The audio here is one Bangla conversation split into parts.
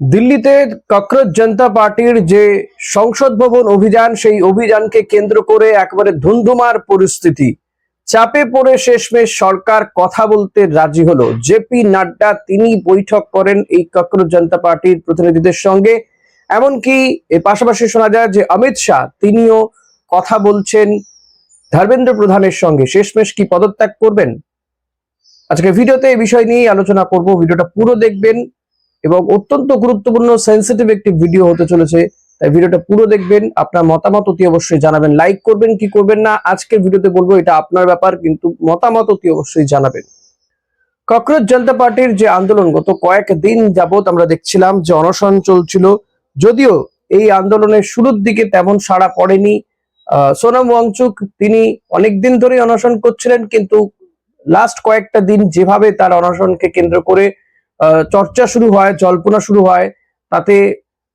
দিল্লিতে ককরোচ জনতা পার্টির যে সংসদ ভবন অভিযান, সেই অভিযানকে কেন্দ্র করে একেবারে ধুন্ধুমার পরিস্থিতি। চাপে পড়ে শেষমেশ সরকার কথা বলতে রাজি হলো। জেপি নাড্ডা তিনি বৈঠক করেন এই ককরোচ জনতা পার্টির প্রতিনিধিদের সঙ্গে। এমনকি এর পাশাপাশি শোনা যায় যে অমিত শাহ তিনিও কথা বলছেন ধর্মেন্দ্র প্রধানের সঙ্গে। শেষমেশ কি পদত্যাগ করবেন? আজকে ভিডিওতে এই বিষয় নিয়ে আলোচনা করব। ভিডিওটা পুরো দেখবেন এবং অত্যন্ত গুরুত্বপূর্ণ সেন্সিটিভ একটি ভিডিও হতে চলেছে, তাই ভিডিওটা পুরো দেখবেন। আপনার মতামত অতি অবশ্যই জানাবেন, লাইক করবেন কি করবেন না আজকের ভিডিওতে বলবো, এটা আপনার ব্যাপার, কিন্তু মতামত অতি অবশ্যই জানাবেন। ককরোচ জনতা পার্টির যে আন্দোলন, গত কয়েকদিন যাবত আমরা দেখছিলাম যে অনশন চলছিল। যদিও এই আন্দোলনের শুরুর দিকে তেমন সাড়া পড়েনি। সোনাম ওয়াংচুক তিনি অনেকদিন ধরে অনশন করছিলেন, কিন্তু লাস্ট কয়েকটা দিন যেভাবে তার অনশনকে কেন্দ্র করে চর্চা শুরু হয়, জল্পনা শুরু হয়, তাতে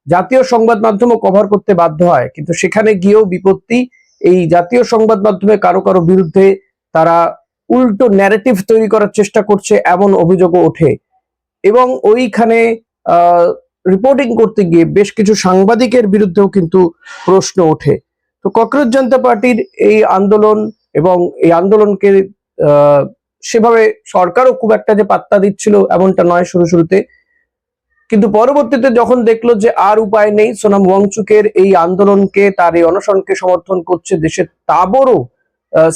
জাতীয় সংবাদ মাধ্যমও কভার করতে বাধ্য হয়। কিন্তু সেখানে গিয়েও বিপত্তি। এই জাতীয় সংবাদ মাধ্যমে কারো কারো বিরুদ্ধে তারা উল্টো ন্যারেটিভ তৈরি করার চেষ্টা করছে, এমন অভিযোগও ওঠে। এবং ওইখানে রিপোর্টিং করতে গিয়ে বেশ কিছু সাংবাদিকের বিরুদ্ধেও কিন্তু প্রশ্ন ওঠে। তো ককরোচ জনতা পার্টির এই আন্দোলন এবং এই আন্দোলনকে সেভাবে সরকারও খুব একটা যে পাত্তা দিচ্ছিল এমনটা নয় শুরুতে, কিন্তু পরবর্তীতে যখন দেখলো যে আর উপায় নেই, সোনাম ওয়াংচুকের এই আন্দোলনকে, তার এই অনশনকে সমর্থন করছে দেশের তাবড়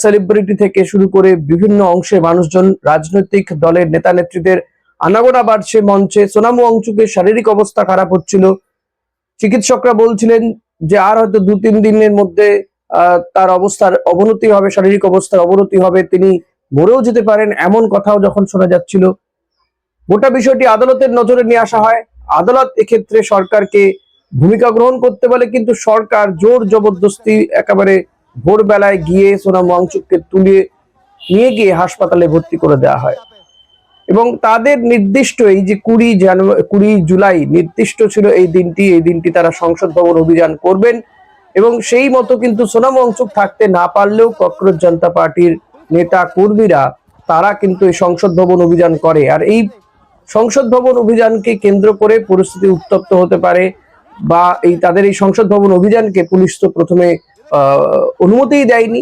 সেলিব্রিটি থেকে শুরু করে বিভিন্ন অংশে মানুষজন, রাজনৈতিক দলের নেতা নেত্রীদের আনাগোনা বাড়ছে মঞ্চে। সোনাম ওয়াংচুকের শারীরিক অবস্থা খারাপ হচ্ছিল, চিকিৎসকরা বলছিলেন যে আর হয়তো 2-3 দিনের মধ্যে তার অবস্থার অবনতি হবে, শারীরিক অবস্থার অবনতি হবে, তিনি মরেও যেতে পারেন, এমন কথাও যখন শোনা যাচ্ছিল। গোটা বিষয়টি আদালতের নজরে নিয়ে আসা হয়। আদালত এক্ষেত্রে সরকারকে ভূমিকা গ্রহণ করতে বলে, কিন্তু সরকার জোর জবরদস্তি একেবারে ভোরবেলায় গিয়ে সোনাম ওয়াংচুককে তুলে নিয়ে গিয়ে হাসপাতালে ভর্তি করে দেওয়া হয়। এবং তাদের নির্দিষ্ট এই যে 20 জুলাই নির্দিষ্ট ছিল এই দিনটি তারা সংসদ ভবন অভিযান করবেন। এবং সেই মতো কিন্তু সোনাম ওয়াংচুক থাকতে না পারলেও ককরোচ জনতা পার্টির নেতা কর্মীরা তারা কিন্তু এই সংসদ ভবন অভিযান করে। আর এই সংসদ ভবন অভিযানকে কেন্দ্র করে পরিস্থিতি উত্তপ্ত হতে পারে, বা এই তাদের এই সংসদ ভবন অভিযানকে পুলিশ তো প্রথমে অনুমতিই দেয়নি,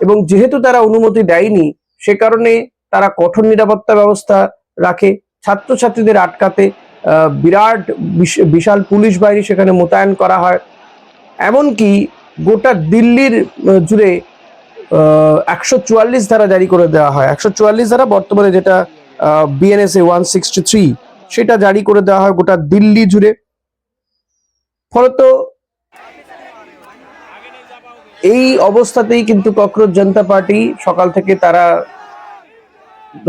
এবং যেহেতু তারা অনুমতি দেয়নি সে কারণে তারা কঠোর নিরাপত্তা ব্যবস্থা রাখে ছাত্রছাত্রীদের আটকাতে। বিরাট বিশাল পুলিশ বাহিনী সেখানে মোতায়েন করা হয়। এমনকি গোটা দিল্লির জুড়ে 144 ধারা জারি করে দেওয়া হয়। 144 ধারা বর্তমানে যেটা BNSA 163, সেটা জারি করে দেওয়া হয় গোটা দিল্লি জুড়ে। ফলত এই অবস্থাতেই কিন্তু ককরোচ জনতা পার্টি সকাল থেকে তারা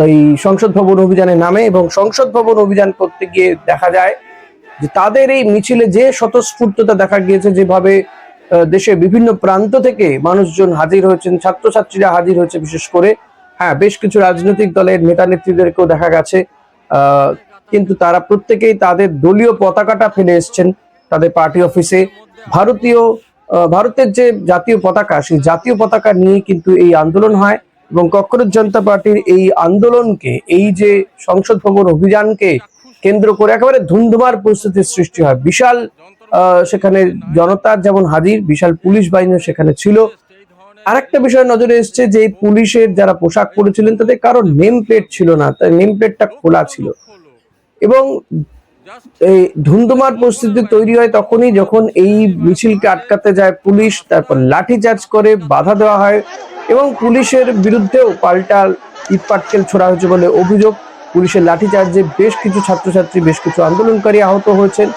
এই সংসদ ভবন অভিযানে নামে, এবং সংসদ ভবন অভিযান করতে গিয়ে দেখা যায় যে তাদের এই মিছিলে যে স্বতঃস্ফূর্ততা দেখা গিয়েছে, যেভাবে দেশের বিভিন্ন প্রান্ত থেকে মানুষজন হাজির হয়েছেন, ছাত্রছাত্রীরা হাজির হয়েছে বিশেষ করে। হ্যাঁ, বেশ কিছু রাজনৈতিক দলের নেতা নেত্রীদেরকেও দেখা গেছে, কিন্তু তারা প্রত্যেকেই তাদের দলীয় পতাকাটা ফেলে এসছেন তাদের পার্টি অফিসে। ভারতের যে জাতীয় পতাকা, সেই জাতীয় পতাকা নিয়ে কিন্তু এই আন্দোলন হয়। এবং ককরোচ জনতা পার্টির এই আন্দোলনকে, এই যে সংসদ ভবন অভিযানকে কেন্দ্র করে একেবারে ধুন্ধুমার পরিস্থিতির সৃষ্টি হয়। বিশাল সেখানে জনতার যেমন হাজির, বিশাল পুলিশ বাহিনী সেখানে ছিল। আরেকটা বিষয় নজরে এসছে যে পুলিশের যারা পোশাক পরেছিলেন তাদের কারো নেম প্লেট ছিল না, তাই নেম প্লেটটা খোলা ছিল। এবং এই ধুন্ধুমার পরিস্থিতি তৈরি হয় তখনই যখন এই মিছিলকে আটকাতে যায় পুলিশ, তারপর লাঠিচার্জ করে বাধা দেওয়া হয়, এবং পুলিশের বিরুদ্ধেও পাল্টা ইট পাটকেল ছোড়া হয়েছে বলে অভিযোগ। পুলিশের লাঠিচার্জে বেশ কিছু ছাত্রছাত্রী, বেশ কিছু আন্দোলনকারী আহত হয়েছেন।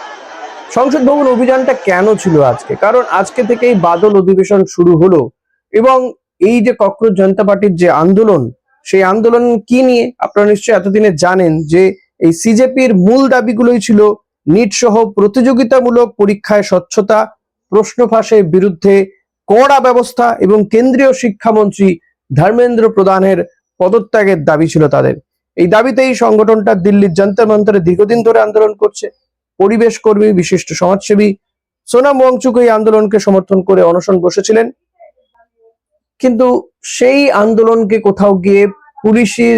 সংসদ ভবন অভিযানটা কেন ছিল আজকে? কারণ আজকে থেকেই বাদল অধিবেশন শুরু হলো, এবং এই যে ককরোচ জনতা পার্টির যে আন্দোলন, সেই আন্দোলন কি নিয়ে আপনারা নিশ্চয়ই এতদিনে জানেন যে এই সিজেপির মূল দাবিগুলোই ছিল নিট সহ প্রতিযোগিতামূলক পরীক্ষায় স্বচ্ছতা, প্রশ্ন ফাঁসের বিরুদ্ধে কড়া ব্যবস্থা, এবং কেন্দ্রীয় শিক্ষামন্ত্রী ধর্মেন্দ্র প্রধানের পদত্যাগের দাবি ছিল তাদের। এই দাবিতেই সংগঠনটা দিল্লির যন্তর মন্তরে দীর্ঘদিন ধরে আন্দোলন করছে। পরিবেশ কর্মী, বিশিষ্ট সমাজসেবী সোনাম ওয়াংচুক এই আন্দোলনকে সমর্থন করে অনশন বসেছিলেন, কিন্তু সেই আন্দোলনকে কোথাও গিয়ে পুলিশের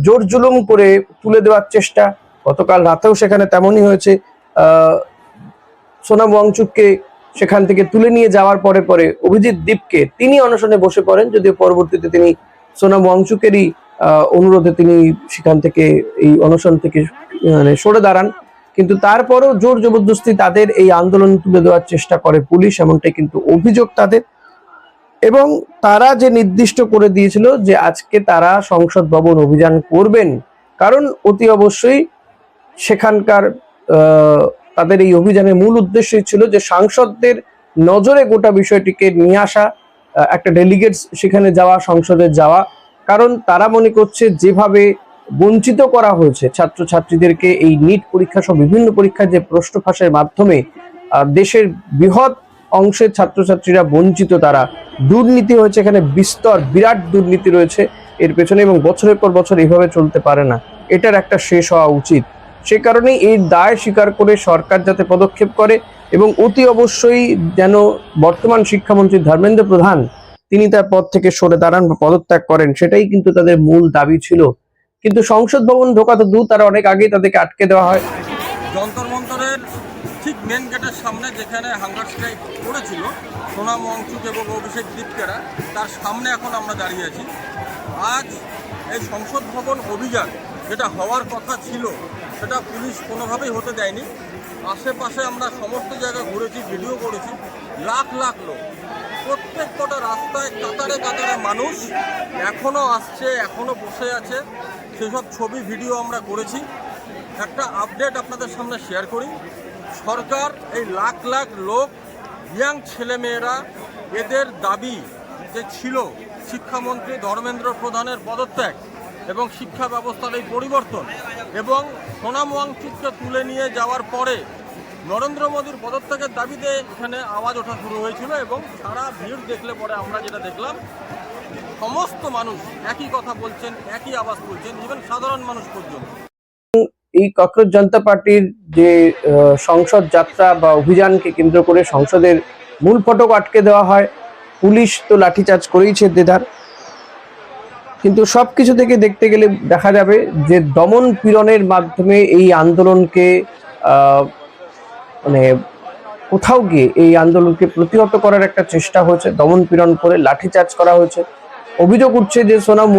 জোর জুলুম করে তুলে দেওয়ার চেষ্টা, গতকাল রাতেও সেখানে তেমনই হয়েছে। সোনাম ওয়াংচুককে সেখান থেকে তুলে নিয়ে যাওয়ার পরে পরে অভিজিৎ দীপকে তিনি অনশনে বসে পড়েন, যদিও পরবর্তীতে তিনি সোনাম ওয়াংচুকেরই অনুরোধে তিনি সেখান থেকে এই অনশন থেকে মানে সরে দাঁড়ান। কিন্তু তারপরও জোর জবরদস্তি তাদের এই আন্দোলন তুলে দেওয়ার চেষ্টা করে পুলিশ, এমনটাই কিন্তু অভিযোগ তাদের। এবং তারা যে নির্দিষ্ট করে দিয়েছিল যে আজকে তারা সংসদ ভবন অভিযান করবেন, কারণ অতি অবশ্যই সেখানকার তাদের এই অভিযানের মূল উদ্দেশ্যই ছিল যে সাংসদদের নজরে গোটা বিষয়টিকে নিয়ে আসা, একটা ডেলিগেটস সেখানে যাওয়া, সংসদে যাওয়া। কারণ তারা মনে করছে যেভাবে বঞ্চিত করা হয়েছে ছাত্রছাত্রীদেরকে এই নিট পরীক্ষা সহ বিভিন্ন পরীক্ষার যে প্রশ্ন ফাঁসের মাধ্যমে দেশের বৃহৎ অংশের ছাত্রছাত্রীরা বঞ্চিত, তারা দুর্নীতি হয়েছে, এখানে বিরাট দুর্নীতি রয়েছে এর পেছনে, এবং বছরের পর বছর এইভাবে চলতে পারে না, এটার একটা শেষ হওয়া উচিত। সে কারণেই এই দায় স্বীকার করে সরকার যাতে পদক্ষেপ করে এবং অতি অবশ্যই যেন বর্তমান শিক্ষামন্ত্রী ধর্মেন্দ্র প্রধান তিনি তার পদ থেকে সরে দাঁড়ান বা পদত্যাগ করেন, সেটাই কিন্তু তাদের মূল দাবি ছিল। কিন্তু সংসদ ভবন ঢোকা তো দূর, তারা অনেক আগেই তাদেরকে আটকে দেওয়া হয়। যন্তর মন্তরের ঠিক মেন গেটের সামনে যেখানে হাঙ্গার স্ট্রাইক করেছিল সোনাম ওয়াংচুক এবং অভিষেক দীপকেরা, তার সামনে এখন আমরা দাঁড়িয়ে আছি। আজ এই সংসদ ভবন অভিযান যেটা হওয়ার কথা ছিল সেটা পুলিশ কোনোভাবেই হতে দেয়নি। আশেপাশে আমরা সমস্ত জায়গায় ঘুরেছি, ভিডিও করেছি, লাখ লাখ লোক, প্রত্যেক কটা রাস্তায় কাতারে কাতারে মানুষ এখনও আসছে, এখনও বসে আছে, সেসব ছবি ভিডিও আমরা করেছি। একটা আপডেট আপনাদের সামনে শেয়ার করি। সরকার এই লাখ লাখ লোক, ইয়াং ছেলেমেয়েরা, এদের দাবি যে ছিল শিক্ষামন্ত্রী ধর্মেন্দ্র প্রধানের পদত্যাগ এবং শিক্ষা ব্যবস্থার এই পরিবর্তন, এবং সোনাম ওয়াংচুককে তুলে নিয়ে যাওয়ার পরে নরেন্দ্র মোদীর পদত্যাগের দাবিতে এখানে আওয়াজ ওঠা শুরু হয়েছিল। এবং সারা ভিড় দেখলে পরে আমরা যেটা দেখলাম, সমস্ত মানুষ একই কথা বলছেন, একই আওয়াজ তুলছেন, ইভেন সাধারণ মানুষ পর্যন্ত। এই ককরোচ জনতা পার্টির যে সংসদ যাত্রা বা অভিযানকে কেন্দ্র করে সংসদের মূল ফটক আটকে দেওয়া হয়, পুলিশ তো লাঠিচার্জ করেইছে দেদার। কিন্তু সবকিছু থেকে দেখতে গেলে দেখা যাবে যে দমন পীড়নের মাধ্যমে এই আন্দোলনকে মানে কোথাও গিয়ে এই আন্দোলনকে প্রতিহত করার একটা চেষ্টা হয়েছে, দমন পীড়ন করে লাঠিচার্জ করা হয়েছে। অভিযোগ উঠছে যে সোনাম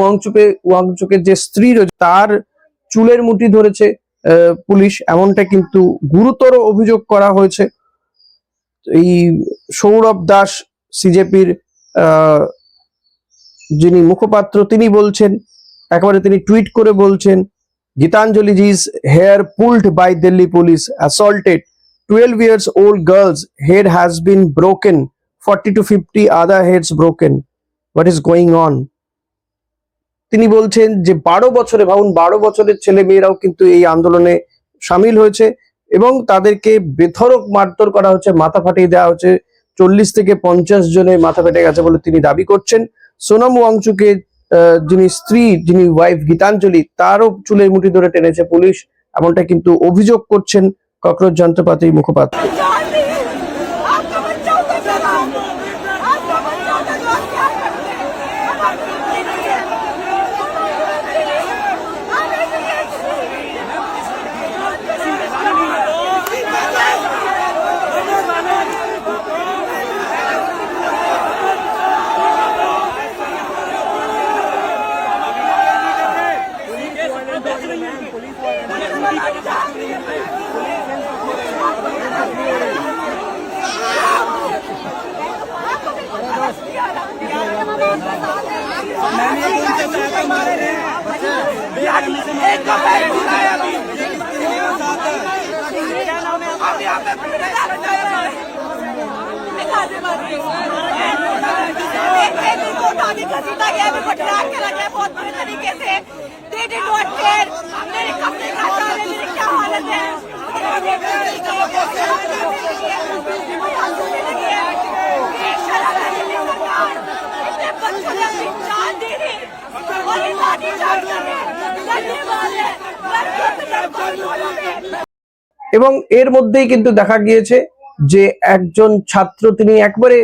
ওয়াংচুকের যে স্ত্রী রয়েছে তার চুলের মুঠি ধরেছে পুলিশ, এমনটা কিন্তু গুরুতর অভিযোগ করা হয়েছে। এই সৌরভ দাস সিজেপির যিনি মুখপাত্র তিনি বলছেন, একেবারে তিনি টুইট করে বলছেন, Gitanjali জি's hair pulled by Delhi police, assaulted 12 years old girl's head has been broken, 40 to 50 other heads broken, what is going on? তিনি বলছেন যে 12 বছরে, ভাবুন 12 বছরের ছেলে মেয়েরাও কিন্তু এই আন্দোলনে সামিল হয়েছে এবং তাদেরকে বেধড়ক মারধর করা হচ্ছে, মাথা ফাটিয়ে দেওয়া হচ্ছে। 40 থেকে 50 জনের মাথা ফেটে গেছে বলে তিনি দাবি করছেন। সোনাম ওয়াংচুকের যিনি স্ত্রী, যিনি ওয়াইফ গীতাঞ্জলি, তারও চুলের মুঠি ধরে টেনেছে পুলিশ, এমনটা কিন্তু অভিযোগ করছেন ককরোচ জনতা পার্টির মুখপাত্র। এবং এর মধ্যেই কিন্তু দেখা গিয়েছে যে একজন ছাত্র, তিনি একবারে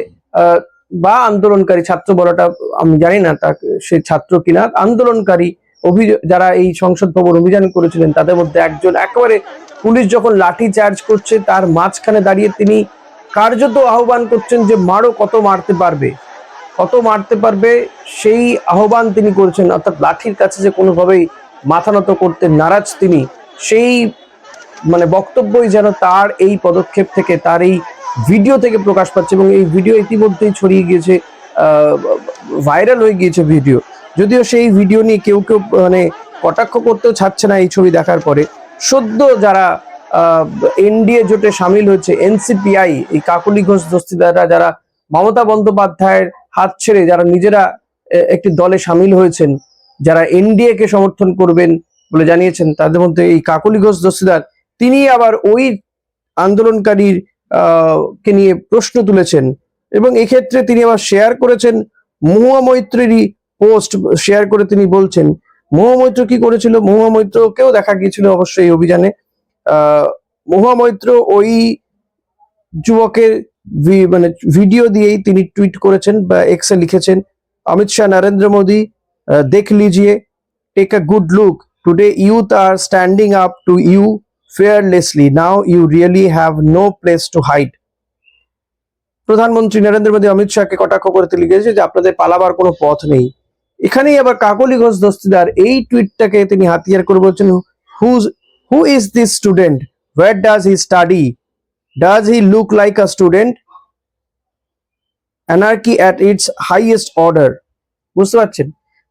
বা আন্দোলনকারী, ছাত্র বলাটা আমি জানি না সে ছাত্র কিনা, আন্দোলনকারী যারা এই সংসদ ভবন অভিযান করেছিলেন তাদের মধ্যে একজন, একেবারে পুলিশ যখন লাঠি চার্জ করছে তার মাঝখানে দাঁড়িয়ে তিনি কার্যত আহ্বান করছেন যে মারো, কত মারতে পারবে, কত মারতে পারবে, সেই আহ্বান তিনি করেছেন। অর্থাৎ লাঠির কাছে যে কোনোভাবেই মাথা নত করতে নারাজ তিনি, সেই মানে বক্তব্যই যেন তার এই পদক্ষেপ থেকে, তার এই ভিডিও থেকে প্রকাশ পাচ্ছে। এবং এই ভিডিও ইতিমধ্যেই ছড়িয়ে গিয়েছে, ভাইরাল হয়ে গিয়েছে ভিডিও। যদিও সেই ভিডিও নিয়ে কেউ কেউ মানে কটাক্ষ করতেও ছাড়ছে না এই ছবি দেখার পরে। সদ্য যারা এনডিএ জোটে সামিল হয়েছে, এনসিপিআই, এই কাকলি ঘোষ দস্তিদাররা যারা মমতা বন্দ্যোপাধ্যায়ের হাত ছেড়ে যারা নিজেরা একটি দলে সামিল হয়েছেন, যারা এনডিএ কে সমর্থন করবেন বলে জানিয়েছেন, তাদের মধ্যে এই কাকলি ঘোষ দস্তিদার তিনি আবার ওই আন্দোলনকারীর কে নিয়ে প্রশ্ন তুলেছেন। এবং এক্ষেত্রে তিনি আবার শেয়ার করেছেন মহুয়া মৈত্রেরই পোস্ট শেয়ার করে তিনি বলছেন, মহুয়া মৈত্র কি করেছিল, মহুয়া মৈত্রকেও দেখা গিয়েছিল অবশ্যই এই অভিযানে। মহুয়া মৈত্র ওই যুবকের মানে ভিডিও দিয়েই তিনি টুইট করেছেন বা এক্সে লিখেছেন, অমিত শাহ নরেন্দ্র মোদী দেখ লিজিয়ে, take a good look, today youth are standing up to you fearlessly, now you really have no place to hide। প্রধানমন্ত্রী নরেন্দ্র মোদী অমিত শাহকে কটাক্ষ করে তিনি লিখেছে যে আপনাদের পালাবার কোনো পথ নেই। এখানেই আবার কাকলি ঘোষ দস্তিদার এই টুইটটাকে তিনি হাতিয়ার করে বলছেন, who is this student, where does he study, does he look like a student, anarchy at its highest order. বুঝতে পারছেন,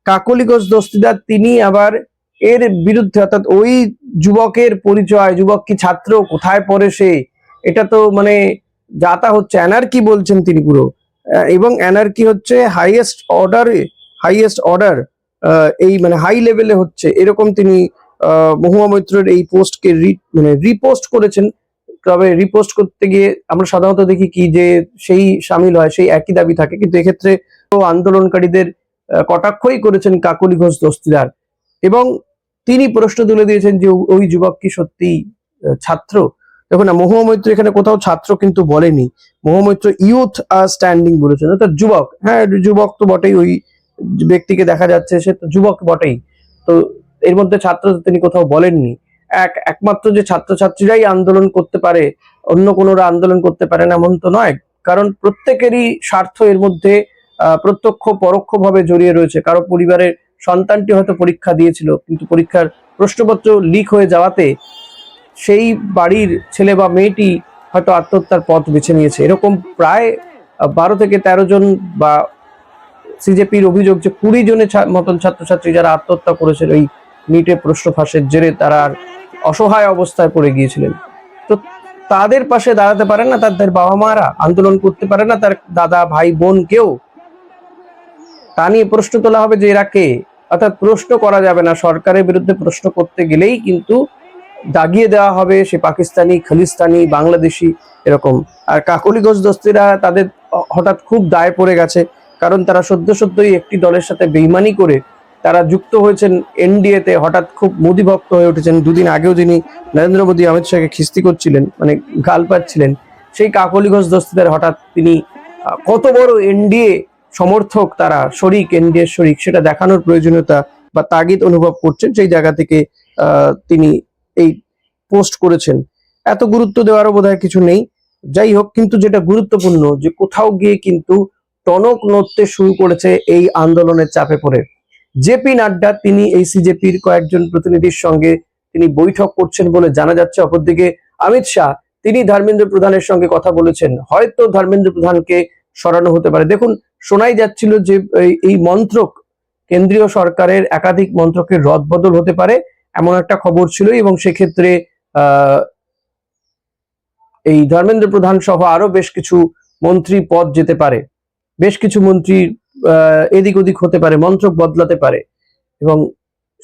কাকলি ঘোষ দস্তিদার তিনি আবার এর বিরুদ্ধে, অর্থাৎ ওই যুবকের পরিচয়, যুবক কি ছাত্র, কোথায় পড়ে সে, এটা তো মানে যাতা হচ্ছে, অ্যানার্কি বলছেন তিনি পুরো। এবং অ্যানার্কি হচ্ছে হাইয়েস্ট অর্ডার, এই মানে হাই লেভেলে হচ্ছে, এরকম তিনি মহুয়া মৈত্রের এই পোস্টকে রিপোস্ট করেছেন। তবে রিপোস্ট করতে গিয়ে আমরা সাধারণত দেখি কি যে সেই সামিল হয়, সেই একই দাবি থাকে, কিন্তু এক্ষেত্রে আন্দোলনকারীদের কটাক্ষই করেছেন কাকলি ঘোষ দস্তিদার। এবং তিনি প্রশ্ন তুলে দিয়েছেন যে ওই যুবক কি সত্যি ছাত্র। দেখুন না, মহুয়া মৈত্র এখানে কোথাও ছাত্র কিন্তু বলেনি, Mahua Moitra youth are standing বলেছেন, অর্থাৎ যুবক। হ্যাঁ, যুবক তো বটেই, ওই ব্যক্তিকে দেখা যাচ্ছে সে তো যুবক বটেই, তো এর মধ্যে ছাত্র তিনি কোথাও বলেননি। একমাত্র যে ছাত্রছাত্রীরাই আন্দোলন করতে পারে, অন্য কোনোরা আন্দোলন করতে পারে না এমন তো নয়, কারণ প্রত্যেকেরই স্বার্থ এর মধ্যে প্রত্যক্ষ পরোক্ষভাবে জড়িয়ে রয়েছে। কারো পরিবারের সন্তানটি হয়তো পরীক্ষা দিয়েছিল, কিন্তু পরীক্ষার প্রশ্নপত্র লিক হয়ে যাওয়াতে সেই বাড়ির ছেলে বা মেয়েটি হয়তো আত্মহত্যার পথ বেছে নিয়েছে। এরকম প্রায় 12 থেকে 13 জন, বা সিজেপির অভিযোগ যে 20 জনের মতন ছাত্রছাত্রী যারা আত্মহত্যা করেছিল এই নিটের প্রশ্ন ফাঁসের জেরে, তারা অসহায় অবস্থায় পড়ে গিয়েছিলেন। তো তাদের পাশে দাঁড়াতে পারে না তাদের বাবা মারা, আন্দোলন করতে পারে না তার দাদা ভাই বোন কেউ, তা নিয়ে প্রশ্ন তোলা হবে যে এরা কে। অর্থাৎ প্রশ্ন করা যাবে না, সরকারের বিরুদ্ধে প্রশ্ন করতে গেলেই কিন্তু দাগিয়ে দেওয়া হবে সে পাকিস্তানি, খালিস্তানি, বাংলাদেশি এরকম। আর কাকলি ঘোষ দস্তিরা তাদের হঠাৎ খুব দায় পড়ে গেছে, কারণ তারা সদ্যই একটি দলের সাথে বেইমানি করে তারা যুক্ত হয়েছেন এনডিএ তে, হঠাৎ খুব মোদি ভক্ত হয়ে উঠেছেন। দুদিন আগেও যিনি নরেন্দ্র মোদী অমিত শাহকে খিস্তি করছিলেন, মানে গাল পাচ্ছিলেন, সেই কাকলি ঘোষ দস্তিদার হঠাৎ তিনি কত বড় এনডিএ সমর্থক, তারা শরিক, এনডিএ শরিক, সেটা দেখানোর প্রয়োজনীয়তা বা তাগিদ অনুভব করছেন, সেই জায়গা থেকে তিনি এই পোস্ট করেছেন। এত গুরুত্ব দেওয়ারও বোধহয় কিছু নেই। যাই হোক, কিন্তু যেটা গুরুত্বপূর্ণ যে কোথাও গিয়ে কিন্তু টনক নড়তে শুরু করেছে এই আন্দোলনের চাপে পড়ে। জেপি নাড্ডা তিনি এই সিজেপির কয়েকজন প্রতিনিধির সঙ্গে তিনি বৈঠক করছেন বলে জানা যাচ্ছে। অপরদিকে অমিত শাহ তিনি ধর্মেন্দ্র প্রধানের সঙ্গে কথা বলেছেন, হয়তো ধর্মেন্দ্র প্রধানকে সরানো হতে পারে। দেখুন, শোনাই যাচ্ছিল যে এই মন্ত্রক, কেন্দ্রীয় সরকারের একাধিক মন্ত্রকের রদবদল হতে পারে, এমন একটা খবর ছিল। এবং সেক্ষেত্রে এই ধর্মেন্দ্র প্রধান সহ আরো বেশ কিছু মন্ত্রী পদ যেতে পারে, বেশ কিছু মন্ত্রী এদিক ওদিক হতে পারে, মন্ত্রক বদলাতে পারে। এবং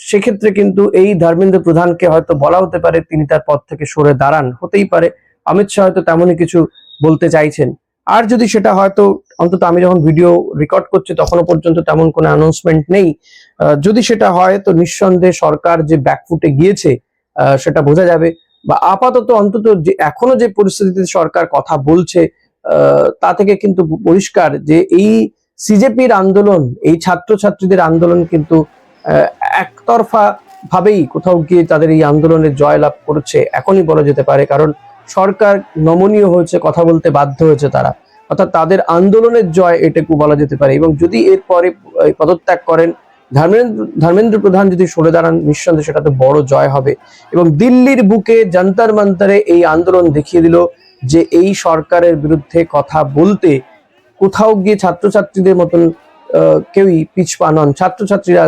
সেক্ষেত্রে কিন্তু এই ধর্মেন্দ্র প্রধানকে হয়তো বলা হতে পারে তিনি তার পদ থেকে সরে দাঁড়ান, হতেই পারে। অমিত শাহ হয়তো তেমনই কিছু বলতে চাইছেন। আর যদি সেটা হয়তো, অন্তত আমি যখন ভিডিও রেকর্ড করছি তখনও পর্যন্ত তেমন কোনো অ্যানাউন্সমেন্ট নেই, যদি সেটা হয় তো নিঃসন্দেহে সরকার যে ব্যাকফুটে গিয়েছে সেটা বোঝা যাবে। বা আপাতত অন্তত যে এখনো যে পরিস্থিতিতে সরকার কথা বলছে তা থেকে কিন্তু পরিষ্কার যে এই সিজেপির আন্দোলন, এই ছাত্রছাত্রীদের আন্দোলন কিন্তু এক একতরফা ভাবেই কোথাও গিয়ে তাদের এই আন্দোলনের জয়লাভ করেছে এখনই বলা যেতে পারে, কারণ সরকার নমনীয় হয়েছে, কথা বলতে বাধ্য হয়েছে তারা, অর্থাৎ তাদের আন্দোলনের জয় এটুকু বলা যেতে পারে। এবং যদি এরপরে পদত্যাগ করেন ধর্মেন্দ্র প্রধান, যদি সরে দাঁড়ান, নিঃসন্দেহে সেটা তো বড় জয় হবে। এবং দিল্লির বুকে যন্তর মন্তরে এই আন্দোলন দেখিয়ে দিল যে এই সরকারের বিরুদ্ধে কথা বলতে কোথাও গিয়ে ছাত্রছাত্রীদের মতন কেউই পিছপা নন। ছাত্রছাত্রীরা,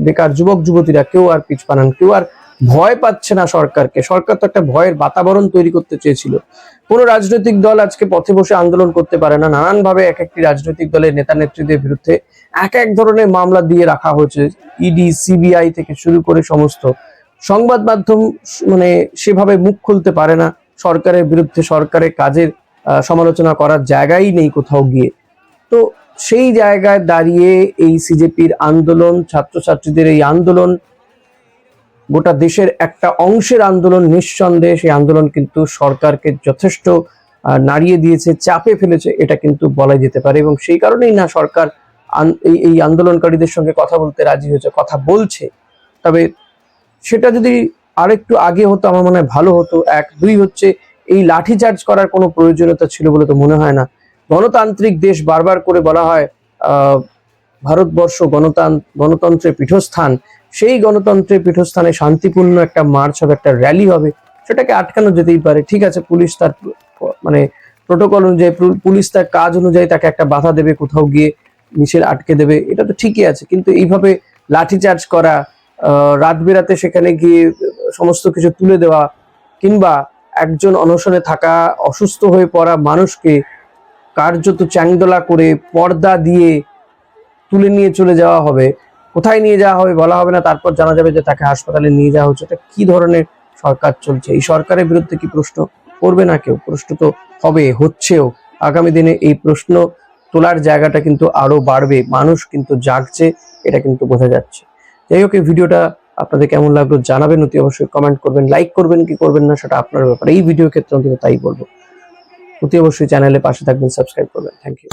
বেকার যুবক যুবতীরা কেউ আর পিছপা নন, কেউ আর ভয় পাচ্ছে না সরকারকে। সরকার তো একটা ভয়ের বাতাবরণ তৈরি করতে চেয়েছিল। কোনো রাজনৈতিক দল আজকে পথে বসে আন্দোলন করতে পারে না, নানানভাবে এক একটি রাজনৈতিক দলের নেতা নেত্রীদের বিরুদ্ধে এক এক ধরনের মামলা দিয়ে রাখা হয়েছে। ইডি, সিবিআই থেকে শুরু করে সমস্ত সংবাদ মাধ্যম মানে সেভাবে মুখ খুলতে পারে না সরকারের বিরুদ্ধে, সরকারের কাজের সমালোচনা করার জায়গাই নেই কোথাও গিয়ে। তো সেই জায়গায় দাঁড়িয়ে এই সিজেপির আন্দোলন, ছাত্রছাত্রীদের এই আন্দোলন গোটা দেশের একটা অংশের আন্দোলন, নিঃসন্দেহে সেই আন্দোলন কিন্তু সরকারকে যথেষ্ট নাড়িয়ে দিয়েছে, চাপে ফেলেছে, এটা কিন্তু বলা যেতে পারে। এবং সেই কারণেই না সরকার এই আন্দোলনকারীদের সঙ্গে কথা বলতে রাজি হয়েছে, কথা বলছে। তবে সেটা যদি আরেকটু আগে হতো আমার মনে হয় ভালো হতো। এক, দুই হচ্ছে এই লাঠিচার্জ করার কোনো প্রয়োজনীয়তা ছিল বলে তো মনে হয় না। গণতান্ত্রিক দেশ, বারবার করে বলা হয় ভারতবর্ষ গণতন্ত্রের পীঠস্থান। সেই গণতন্ত্রের পীঠস্থানে শান্তিপূর্ণ একটা মার্চ হবে, একটা র্যালি হবে, সেটাকে আটকানো যেতেই পারে। ঠিক আছে, পুলিশ তার মানে প্রোটোকল অনুযায়ী, পুলিশ তার কাজ অনুযায়ী তাকে একটা বাধা দেবে, কোথাও গিয়ে মিছিল আটকে দেবে, এটা তো ঠিকই আছে। কিন্তু এইভাবে লাঠিচার্জ করা, রাত বেরাতে সেখানে গিয়ে সমস্ত কিছু তুলে দেওয়া, কিংবা একজন অনশনে থাকা অসুস্থ হয়ে পড়া মানুষকে কার্যত চ্যাংদোলা করে পর্দা দিয়ে তুলে নিয়ে চলে যাওয়া হবে, কোথায় নিয়ে যাওয়া হবে বলা হবে না, তারপর জানা যাবে যে তাকে হাসপাতালে নিয়ে যাওয়া হচ্ছে। এটা কি ধরনের সরকার চলছে? এই সরকারের বিরুদ্ধে কি প্রশ্ন করবে না কেউ? প্রশ্ন তো হবে, হচ্ছেও। আগামী দিনে এই প্রশ্ন তোলার জায়গাটা কিন্তু আরো বাড়বে, মানুষ কিন্তু জাগছে, এটা কিন্তু বোঝা যাচ্ছে। যাই হোক, এই ভিডিওটা আপনাদের কেমন লাগলো জানাবেন, অতি অবশ্যই কমেন্ট করবেন, লাইক করবেন কি করবেন না সেটা আপনার ব্যাপার। এই ভিডিও ক্ষেত্রে অন্তত তাই বলবো। অতি অবশ্যই চ্যানেলে পাশে থাকবেন, সাবস্ক্রাইব করবেন। Thank you.